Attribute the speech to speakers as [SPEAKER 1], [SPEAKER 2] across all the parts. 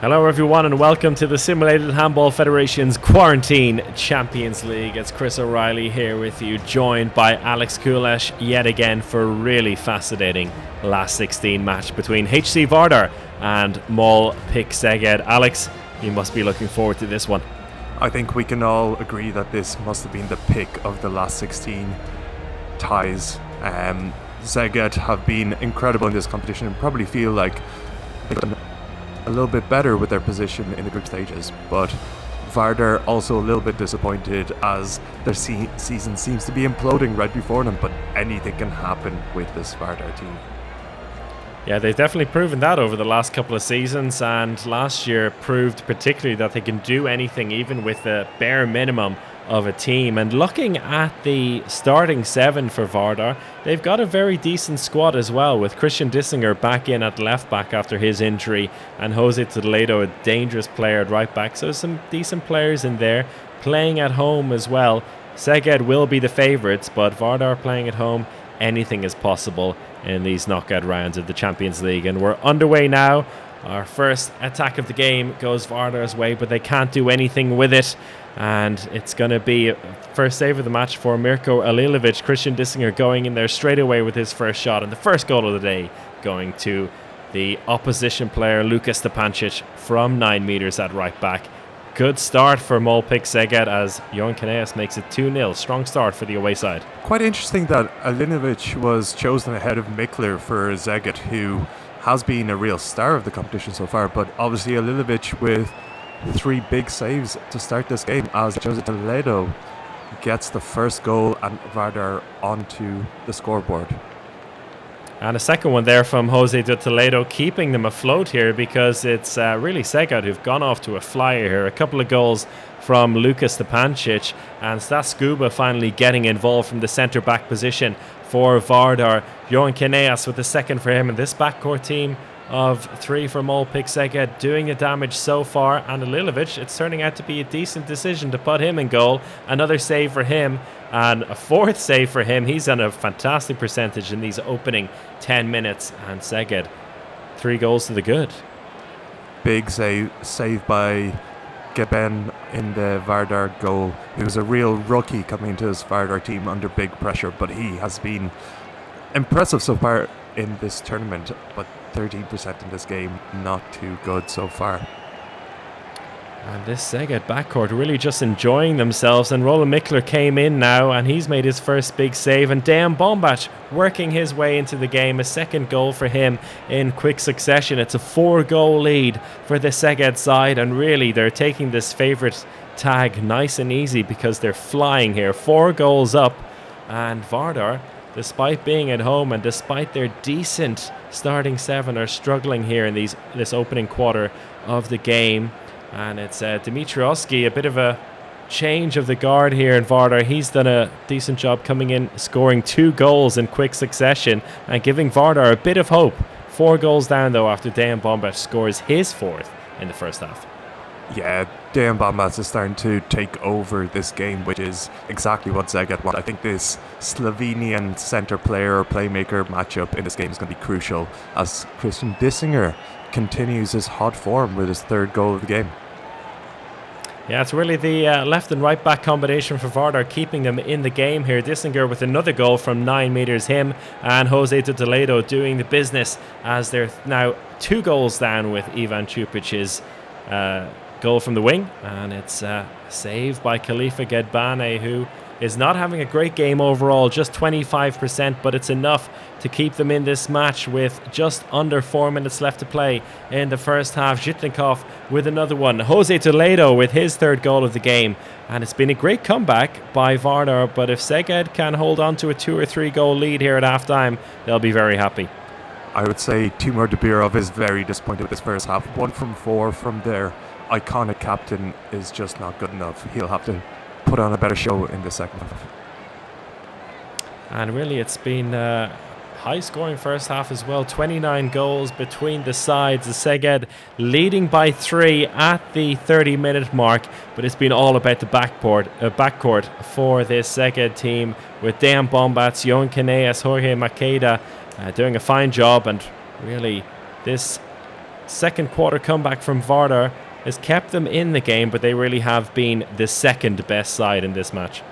[SPEAKER 1] Hello everyone and welcome to the Simulated Handball Federation's Quarantine Champions League. It's Chris O'Reilly here with you, joined by Alex Kulesh yet again for a really fascinating last 16 match between HC Vardar and Mol-Pick Szeged. Alex, you must be looking forward to this one.
[SPEAKER 2] I think we can all agree that this must have been the pick of the last 16 ties. Szeged have been incredible in this competition and probably feel like they've done a little bit better with their position in the group stages, but Vardar also a little bit disappointed as their season seems to be imploding right before them, but anything can happen with this Vardar team.
[SPEAKER 1] Yeah, they've definitely proven that over the last couple of seasons, and last year proved particularly that they can do anything even with the bare minimum of a team. And looking at the starting seven for Vardar, they've got a very decent squad as well, with Christian Dissinger back in at left back after his injury, and Jose Toledo, a dangerous player at right back. So some decent players in there playing at home as well. Szeged will be the favourites, but Vardar playing at home, anything is possible in these knockout rounds of the Champions League. And we're underway now. Our first attack of the game goes Vardar's way, but they can't do anything with it. And it's going to be first save of the match for Mirko Alilovic. Christian Dissinger going in there straight away with his first shot. And the first goal of the day going to the opposition player, Lukas Stepancic, from 9 metres at right back. Good start for Mol-Pick Szeged as Johan Kaneas makes it 2-0. Strong start for the away side.
[SPEAKER 2] Quite interesting that Alilovic was chosen ahead of Mikler for Szeged, who has been a real star of the competition so far, but obviously Alilovic with 3 big saves to start this game as Jose Toledo gets the first goal and Vardar onto the scoreboard.
[SPEAKER 1] And a second one there from Jose de Toledo, keeping them afloat here, because it's really Szeged who've gone off to a flyer here. A couple of goals from Lukas Stepancic, and Stas Scuba finally getting involved from the centre-back position for Vardar. Johan Kaneas with the second for him, and this backcourt team of 3 for Mol-Pick Szeged doing the damage so far. And Alilovic, it's turning out to be a decent decision to put him in goal. Another save for him and a fourth save for him. He's done a fantastic percentage in these opening 10 minutes. And Szeged, 3 goals to the good.
[SPEAKER 2] Big save by Geben in the Vardar goal. He was a real rookie coming into his Vardar team under big pressure, but he has been impressive so far in this tournament, but 13% in this game, not too good so far.
[SPEAKER 1] And this Szeged backcourt really just enjoying themselves, and Roland Mikler came in now and he's made his first big save, and Dejan Bombac working his way into the game, a second goal for him in quick succession. It's a 4-goal lead for the Szeged side, and really they're taking this favourite tag nice and easy because they're flying here. 4 goals up, and Vardar, despite being at home and despite their decent starting 7, are struggling here in this opening quarter of the game. And it's Dimitriowski, a bit of a change of the guard here in Vardar. He's done a decent job coming in, scoring 2 goals in quick succession and giving Vardar a bit of hope. 4 goals down though after Dejan Bombac scores his 4th in the first half.
[SPEAKER 2] Yeah, Dejan Bombac is starting to take over this game, which is exactly what Szeged want. I think this Slovenian centre player or playmaker matchup in this game is going to be crucial as Christian Dissinger continues his hot form with his 3rd goal of the game.
[SPEAKER 1] Yeah, it's really the left and right back combination for Vardar keeping them in the game here. Dissinger with another goal from 9 metres, him and Jose de Toledo doing the business as they're now 2 goals down with Ivan Čupic's goal from the wing, and it's saved by Khalifa Gedbane, who is not having a great game overall, just 25%, but it's enough to keep them in this match with just under 4 minutes left to play in the first half. Zhitnikov with another one. Jose Toledo with his 3rd goal of the game, and it's been a great comeback by Vardar, but if Szeged can hold on to a 2 or 3 goal lead here at half-time, they'll be very happy.
[SPEAKER 2] I would say Timur Debirov is very disappointed with this first half. 1 from 4 from their iconic captain is just not good enough. He'll have to put on a better show in the second half.
[SPEAKER 1] And really it's been a high scoring first half as well. 29 goals between the sides. The Szeged leading by 3 at the 30-minute mark, but it's been all about the backcourt for this Szeged team with Dejan Bombac, Johan Kaneas, Jorge Maqueda doing a fine job. And really this second quarter comeback from Vardar has kept them in the game, but they really have been the second best side in this match.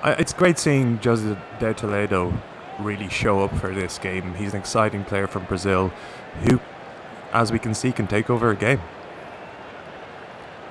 [SPEAKER 2] It's great seeing Jose de Toledo really show up for this game. He's an exciting player from Brazil who, as we can see, can take over a game.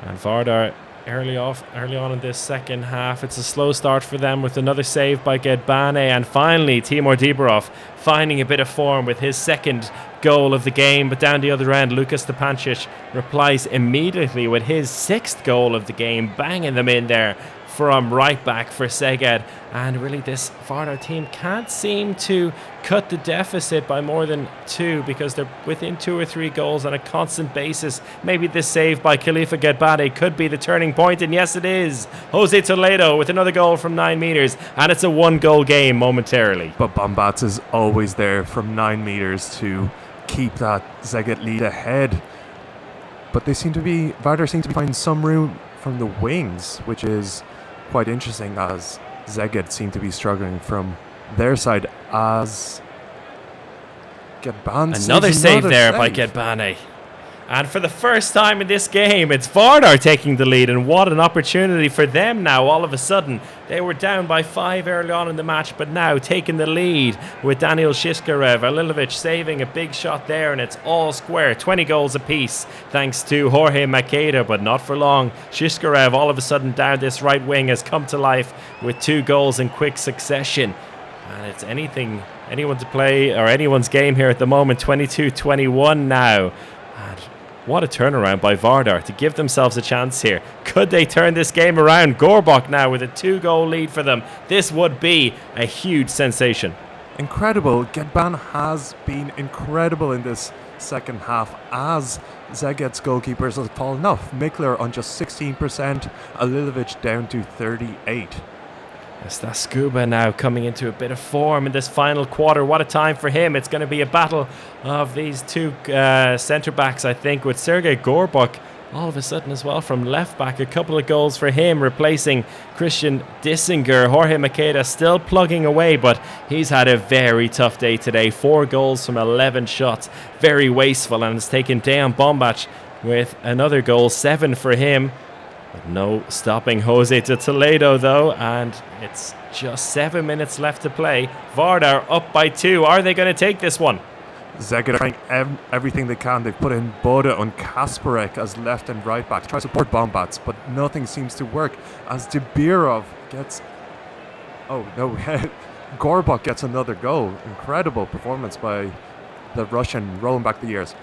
[SPEAKER 1] And Vardar early on in this second half, it's a slow start for them with another save by Gedbane, and finally Timur Dibarov finding a bit of form with his second goal of the game. But down the other end, Luka Stepancic replies immediately with his sixth goal of the game, banging them in there from right back for Szeged. And really this Vardar team can't seem to cut the deficit by more than 2, because they're within 2 or 3 goals on a constant basis. Maybe this save by Khalifa Gedbane could be the turning point, and yes it is. Jose Toledo with another goal from 9 metres, and it's a 1-goal game momentarily.
[SPEAKER 2] But Bombats is always there from 9 metres to keep that Szeged lead ahead. But Vardar seem to be finding some room from the wings, which is quite interesting, as Szeged seem to be struggling from their side, as Gedbane
[SPEAKER 1] another save there by Gedbane. And for the first time in this game, it's Vardar taking the lead, and what an opportunity for them now. All of a sudden, they were down by 5 early on in the match, but now taking the lead with Daniel Shiskarev. Alilovic saving a big shot there, and it's all square. 20 goals apiece thanks to Jorge Maqueda, but not for long. Shiskarev all of a sudden down this right wing has come to life with 2 goals in quick succession. And it's anyone to play, or anyone's game here at the moment. 22-21 now. And what a turnaround by Vardar to give themselves a chance here. Could they turn this game around? Gorbok now with a 2-goal lead for them. This would be a huge sensation.
[SPEAKER 2] Incredible. Gedbane has been incredible in this second half, as Szeged's goalkeepers have fallen off. Mikler on just 16%, Alilovic down to 38%.
[SPEAKER 1] Staskuba now coming into a bit of form in this final quarter. What a time for him. It's going to be a battle of these 2 centre-backs, I think, with Sergei Gorbok all of a sudden as well from left-back. A couple of goals for him, replacing Christian Dissinger. Jorge Maqueda still plugging away, but he's had a very tough day today. 4 goals from 11 shots. Very wasteful, and it's taken Dejan Bombac with another goal. 7 for him. No stopping Jose de Toledo though, and it's just 7 minutes left to play. Vardar up by 2. Are they going to take this one?
[SPEAKER 2] Szeged are trying everything they can. They've put in Boda and Kasparek as left and right back to try to support Bombats, but nothing seems to work, as Dibirov gets... Oh no, Gorbok gets another goal. Incredible performance by the Russian, rolling back the years.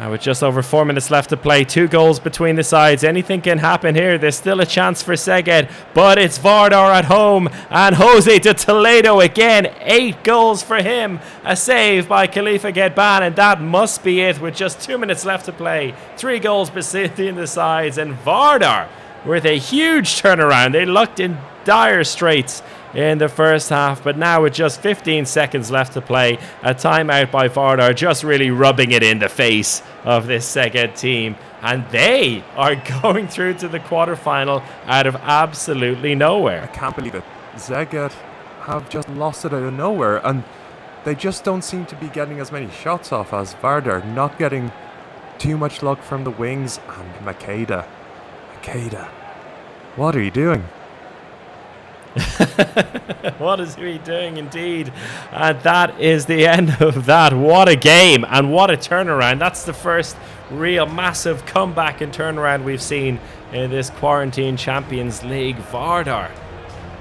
[SPEAKER 1] With just over 4 minutes left to play, 2 goals between the sides. Anything can happen here. There's still a chance for Szeged, but it's Vardar at home, and Jose de Toledo again. 8 goals for him. A save by Khalifa Gedbane, and that must be it with just 2 minutes left to play. 3 goals between the sides, and Vardar with a huge turnaround. They looked in dire straits in the first half, but now with just 15 seconds left to play, a timeout by Vardar just really rubbing it in the face of this Szeged team, and they are going through to the quarterfinal out of absolutely nowhere.
[SPEAKER 2] I can't believe it. Szeged have just lost it out of nowhere, and they just don't seem to be getting as many shots off as Vardar, not getting too much luck from the wings. And Maqueda, what are you doing?
[SPEAKER 1] What is he doing indeed? And that is the end of that. What a game and what a turnaround. That's the first real massive comeback and turnaround we've seen in this Quarantine Champions League. Vardar,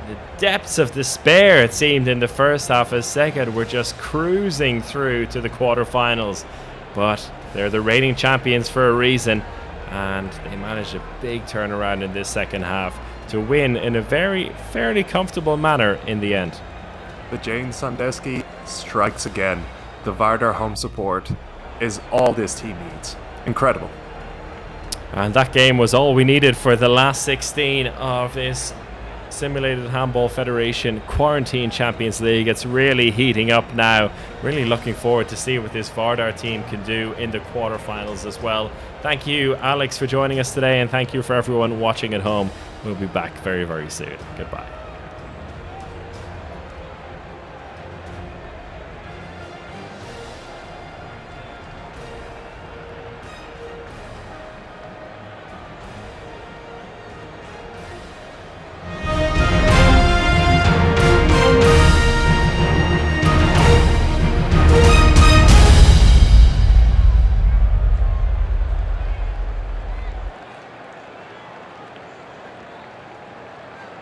[SPEAKER 1] the depths of despair it seemed in the first half, as Szeged were just cruising through to the quarterfinals, but they're the reigning champions for a reason, and they managed a big turnaround in this second half to win in a fairly comfortable manner in the end.
[SPEAKER 2] The Jane Sandusky strikes again. The Vardar home support is all this team needs. Incredible.
[SPEAKER 1] And that game was all we needed for the last 16 of this Simulated Handball Federation Quarantine Champions League. It's really heating up now. Really looking forward to see what this Vardar team can do in the quarterfinals as well. Thank you, Alex, for joining us today, and thank you for everyone watching at home. We'll be back very, very soon. Goodbye.